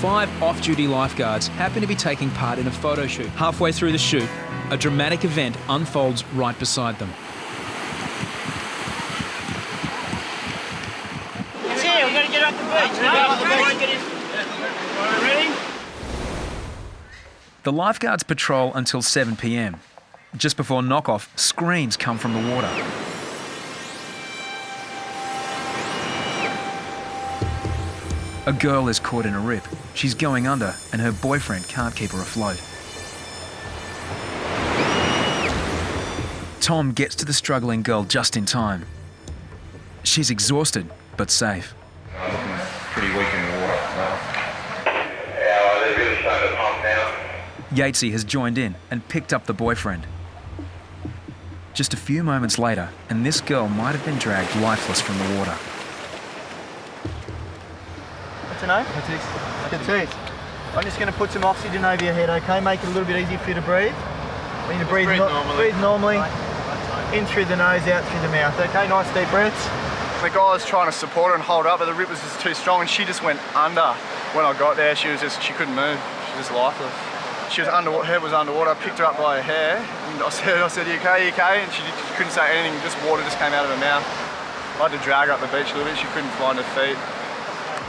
5 off-duty lifeguards happen to be taking part in a photo shoot. Halfway through the shoot, a dramatic event unfolds right beside them. It's here, we're going to get off the beach. Ready? The lifeguards patrol until 7 p.m. Just before knock-off, screams come from the water. A girl is caught in a rip. She's going under and her boyfriend can't keep her afloat. Tom gets to the struggling girl just in time. She's exhausted, but safe. Pretty weak in the water. Yeah, they're really starting to pump now. Yatesy has joined in and picked up the boyfriend. Just a few moments later, and this girl might have been dragged lifeless from the water. What's your name? Matisse. I'm just going to put some oxygen over your head, okay? Make it a little bit easier for you to breathe. I want you to breathe normally. In through the nose, out through the mouth, okay? Nice deep breaths. The guy was trying to support her and hold her up, but the rip was just too strong and she just went under. When I got there, she couldn't move. She was just lifeless. She was underwater, head was underwater. I picked her up by her hair and I said, you okay? And she couldn't say anything, just water just came out of her mouth. I had to drag her up the beach a little bit, she couldn't find her feet.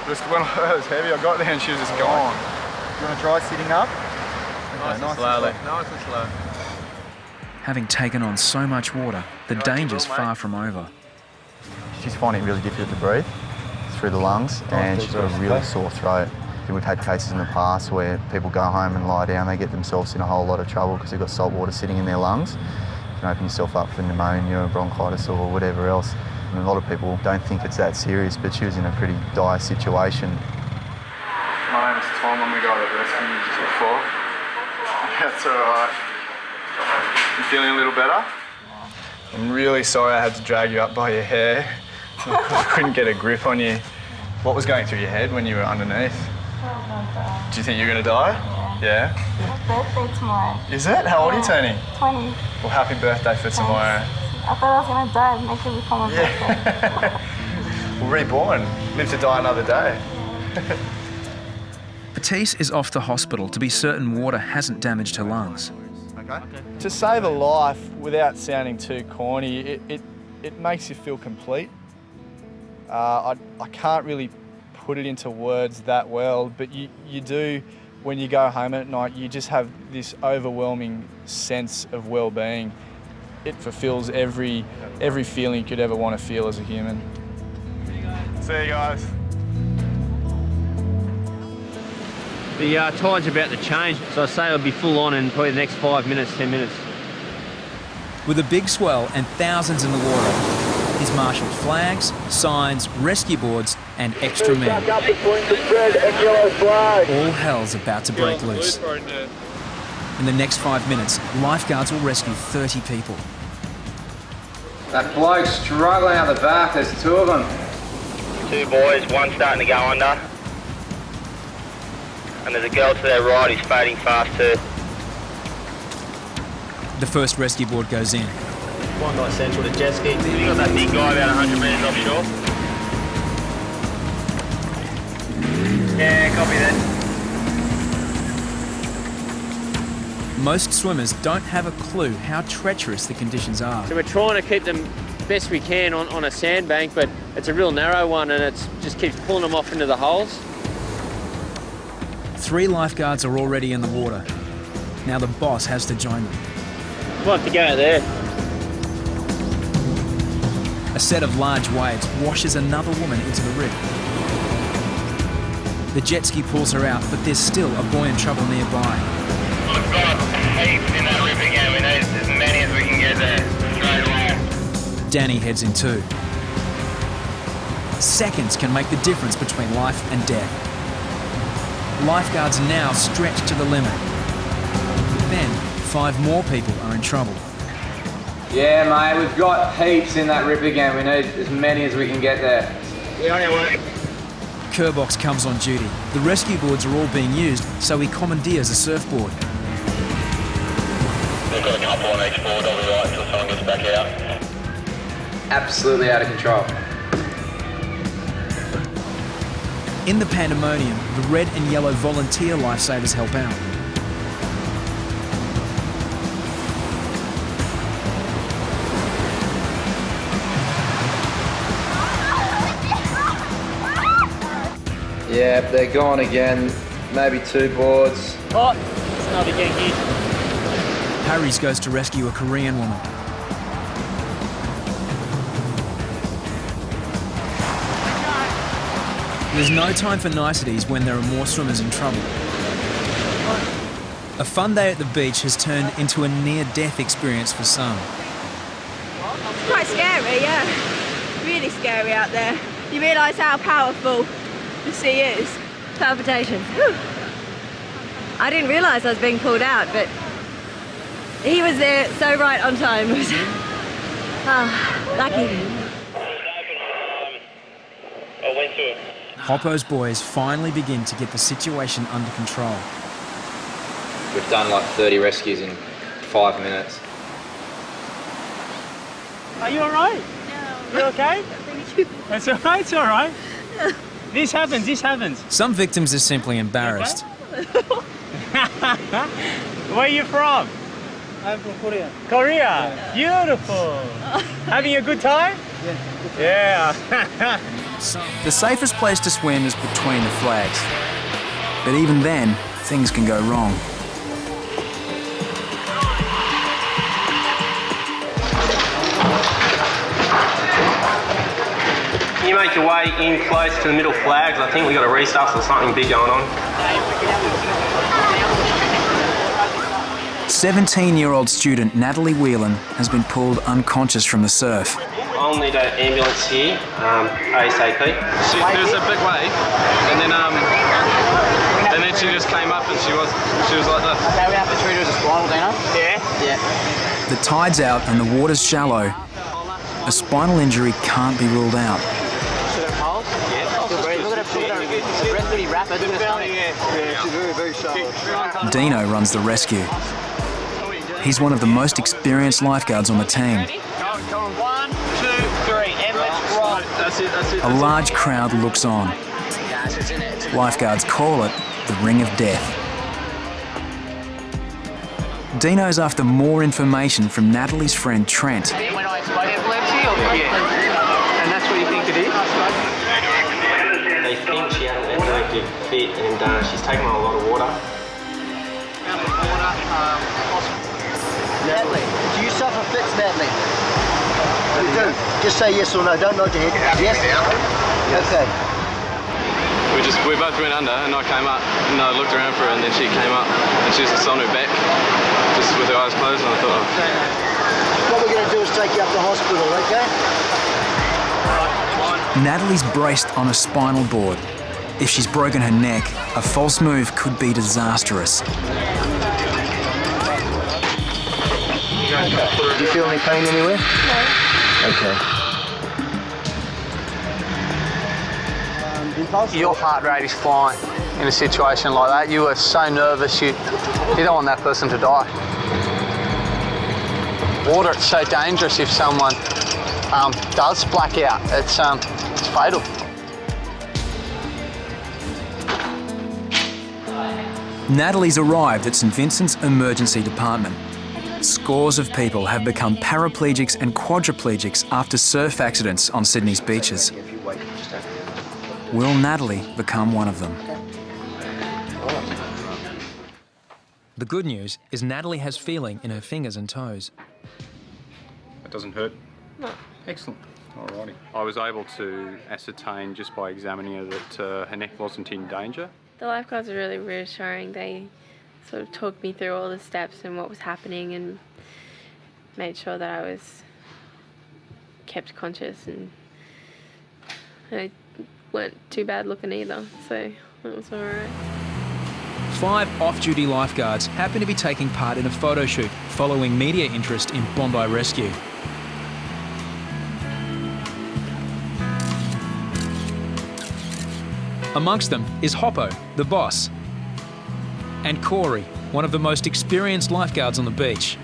Just when it was heavy, I got there and she was just gone. You want to try sitting up? Okay, nice and slow. Having taken on so much water, the danger's far from over. She's finding it really difficult to breathe through the lungs and she's got a really sore throat. We've had cases in the past where people go home and lie down, they get themselves in a whole lot of trouble because they've got salt water sitting in their lungs. You can open yourself up for pneumonia or bronchitis or whatever else. And a lot of people don't think it's that serious, but she was in a pretty dire situation. My name is Tom, I'm the guy that rescued you just before. That's alright. You feeling a little better? I'm really sorry I had to drag you up by your hair. I couldn't get a grip on you. What was going through your head when you were underneath? Do you think you're going to die? Yeah? My birthday tomorrow. Is it? How old are you turning? 20. Well, happy birthday for tomorrow. I thought I was going to die and make it before my birthday. Well, reborn. Live to die another day. Matisse is off to hospital to be certain water hasn't damaged her lungs. Okay. To save a life without sounding too corny, it makes you feel complete. I can't really put it into words that well, but you do, when you go home at night, you just have this overwhelming sense of well-being. It fulfills every feeling you could ever want to feel as a human. See you guys. The tide's about to change, so I say it'll be full on in probably the next 5 minutes, 10 minutes. With a big swell and thousands in the water, is marshalled flags, signs, rescue boards and extra men. All hell's about to break loose. In the next 5 minutes, lifeguards will rescue 30 people. That bloke's struggling out the back, there's 2 of them. 2 boys, one starting to go under. And there's a girl to their right who's fading fast too. The first rescue board goes in. Bondi Central to jet ski. We got that big guy about 100 metres offshore. Yeah, copy that. Most swimmers don't have a clue how treacherous the conditions are. So we're trying to keep them best we can on a sandbank, but it's a real narrow one and it just keeps pulling them off into the holes. 3 lifeguards are already in the water. Now the boss has to join them. We'll have to go out there. A set of large waves washes another woman into the rip. The jet ski pulls her out, but there's still a boy in trouble nearby. We've got heaps in that rip again. We need as many as we can get there straight away. Danny heads in too. Seconds can make the difference between life and death. Lifeguards now stretched to the limit. Then, 5 more people are in trouble. Yeah, mate, we've got heaps in that rip again. We need as many as we can get there. Yeah, on your way. Kerbox comes on duty. The rescue boards are all being used, so he commandeers a surfboard. We've got a couple on each board. I'll be right until someone gets back out. Absolutely out of control. In the pandemonium, the red and yellow volunteer lifesavers help out. Yeah, they're gone again. Maybe 2 boards. Oh, it's another Yankee. Harries goes to rescue a Korean woman. There's no time for niceties when there are more swimmers in trouble. A fun day at the beach has turned into a near-death experience for some. It's quite scary, yeah. Really scary out there. You realise how powerful the sea is. Palpitations. Whew. I didn't realise I was being pulled out, but he was there so right on time. Lucky. I went to it. Hoppo's boys finally begin to get the situation under control. We've done like 30 rescues in 5 minutes. Are you alright? No. You okay? Thank you. It's alright, it's alright. This happens. Some victims are simply embarrassed. Where are you from? I'm from Korea. Korea. Beautiful. Having a good time? Yeah. The safest place to swim is between the flags. But even then, things can go wrong. Can you make your way in close to the middle flags? I think we got a resus or something big going on. 17-year-old student Natalie Whelan has been pulled unconscious from the surf. I'll need an ambulance here, ASAP. There was a big wave, and then she just came up and she was like this. Okay, we have to treat her as a spinal, Deano? Yeah. The tide's out and the water's shallow. A spinal injury can't be ruled out. Deano runs the rescue. He's one of the most experienced lifeguards on the team. 1, 2, 3, and let's roll. That's it. A large crowd looks on. Lifeguards call it the Ring of Death. Deano's after more information from Natalie's friend Trent. When I explain epilepsy, or and that's what you think it is? They think she had an epileptic fit and she's taken on a lot of water. Natalie, do you suffer fits, Natalie? You do. Just say yes or no. Don't nod your head. Yes? Okay. We both went under, and I came up, and I looked around for her, and then she came up, and she was just on her back, just with her eyes closed, and I thought, oh. What we're going to do is take you up to hospital, okay? Natalie's braced on a spinal board. If she's broken her neck, a false move could be disastrous. Do you feel any pain anywhere? No. Okay. Your heart rate is flying in a situation like that. You are so nervous, you don't want that person to die. Water, it's so dangerous if someone does black out. It's fatal. Natalie's arrived at St Vincent's Emergency Department. Scores of people have become paraplegics and quadriplegics after surf accidents on Sydney's beaches. Will Natalie become one of them? The good news is Natalie has feeling in her fingers and toes. It doesn't hurt? No. Excellent. Alrighty. I was able to ascertain just by examining her that her neck wasn't in danger. The lifeguards are really reassuring. They sort of talked me through all the steps and what was happening and made sure that I was kept conscious, and I weren't too bad looking either, so it was alright. 5 off-duty lifeguards happen to be taking part in a photo shoot following media interest in Bondi Rescue. Amongst them is Hoppo, the boss, and Corey, one of the most experienced lifeguards on the beach.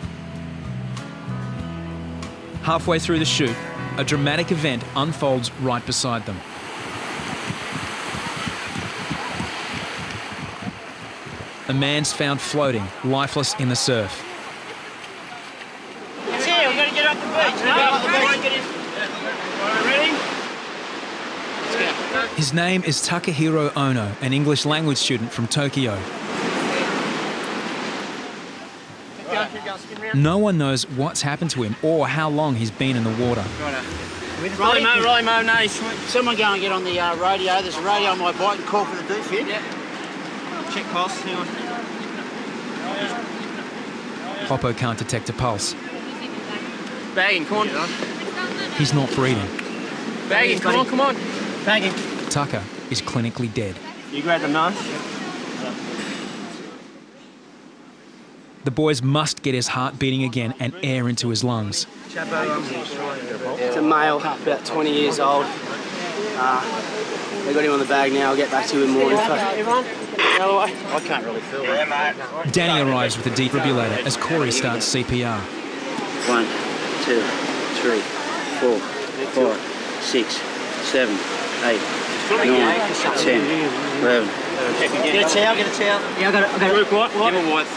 Halfway through the shoot, a dramatic event unfolds right beside them. A man's found floating, lifeless in the surf. It's here, we've got to get off the beach. Ready? His name is Takahiro Ono, an English language student from Tokyo. No one knows what's happened to him or how long he's been in the water. Right, Mo, no. Someone go and get on the radio. There's a radio on my bike and call for the defib. Yeah. Check pulse, hang on. Hoppo can't detect a pulse. Bagging, come on. He's not breathing. Bagging, come on. Bagging. Tucker is clinically dead. You grab the knife. The boys must get his heart beating again and air into his lungs. It's a male, about 20 years old. They got him on the bag now. I'll get back to you with more info. I can't really feel it. Danny arrives with a defibrillator as Corey starts CPR. 1, 2, 3, 4, 5, 6, 7, 8, 9, 10, 11. Get a towel. Yeah, I got it. Luke, what? Give him what?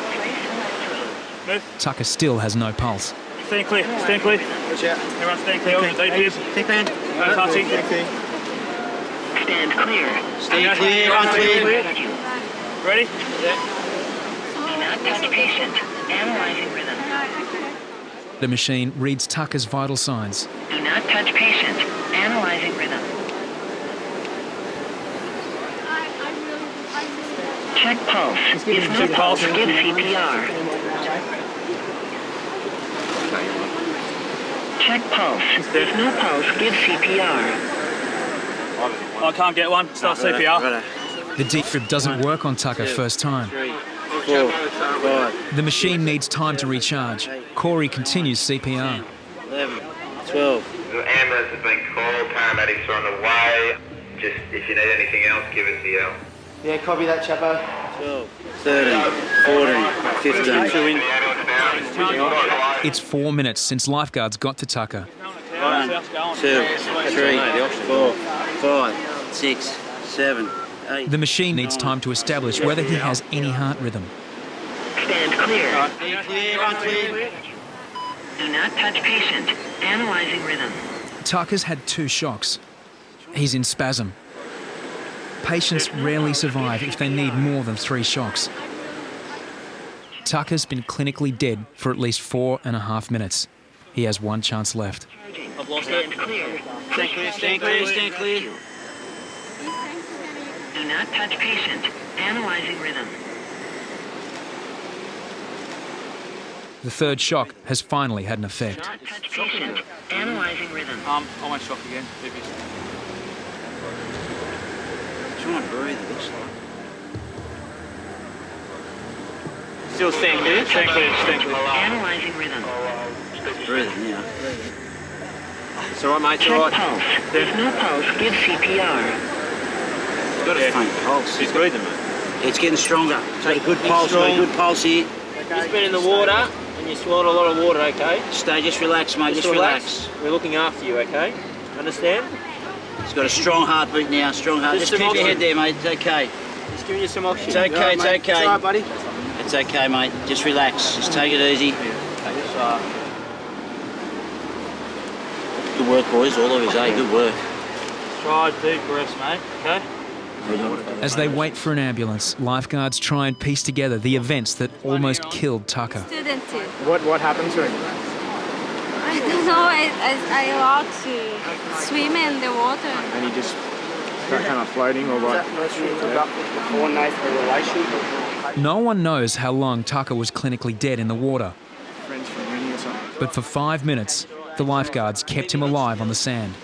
Tucker still has no pulse. Stand clear. Watch out. Everyone stand clear. Stay clear. No touching. Stand clear. Stay clear. Run clear. Ready? Do not touch patient. Analyzing rhythm. The machine reads Tucker's vital signs. Do not touch patient. Analyzing rhythm. Check pulse. If no pulse, give CPR. Check pulse. If no pulse, give CPR. I can't get one. Start CPR. The defib doesn't work on Tucker first time. 3, 4, 5. The machine needs time to recharge. Corey continues CPR. 11, 12. The ambulance has been called. Paramedics are on the way. Just if you need anything else, give us a yell. Yeah, copy that, Chapo. 12, 13, 14, 15. It's 4 minutes since lifeguards got to Tucker. 1, 2, 3, 4, 5, 6, 7, 8. The machine needs time to establish whether he has any heart rhythm. Stand clear. Run clear. Do not touch patient. Analyzing rhythm. Tucker's had 2 shocks. He's in spasm. Patients rarely survive if they need more than 3 shocks. Tucker's been clinically dead for at least 4.5 minutes. He has 1 chance left. I've lost it. Stand clear. Stand clear. Do not touch patient. Analyzing rhythm. The 3rd shock has finally had an effect. Do not touch patient. Analyzing rhythm. I won't shock again. Try and breathe. It looks like. Still stand clear. Stand clear. Analyzing rhythm. Breathing now. It's all right, mate. It's Check all right. pulse. If no pulse, give CPR. It's got a faint pulse. He's breathing, mate. It's getting stronger. It's got a good pulse. Got a good pulse here. You've been in the water and you swallowed a lot of water, okay? Stay. Just relax, mate. Just relax. We're looking after you, okay? Understand? It's got a strong heartbeat now. Strong heart. Just keep your head there, mate. It's okay. Just giving you some oxygen. It's okay. It's okay. It's all right, buddy. It's okay, mate. Just relax. Just take it easy. Good work, boys. All of us, eh? Good work. Try deep breaths, mate. Okay? As they wait for an ambulance, lifeguards try and piece together the events that almost killed Tucker. What happened to him? I don't know. I love to swim in the water. And he just got kind of floating or what? No one knows how long Tucker was clinically dead in the water. Friends from uni or something. But for 5 minutes, the lifeguards kept him alive on the sand.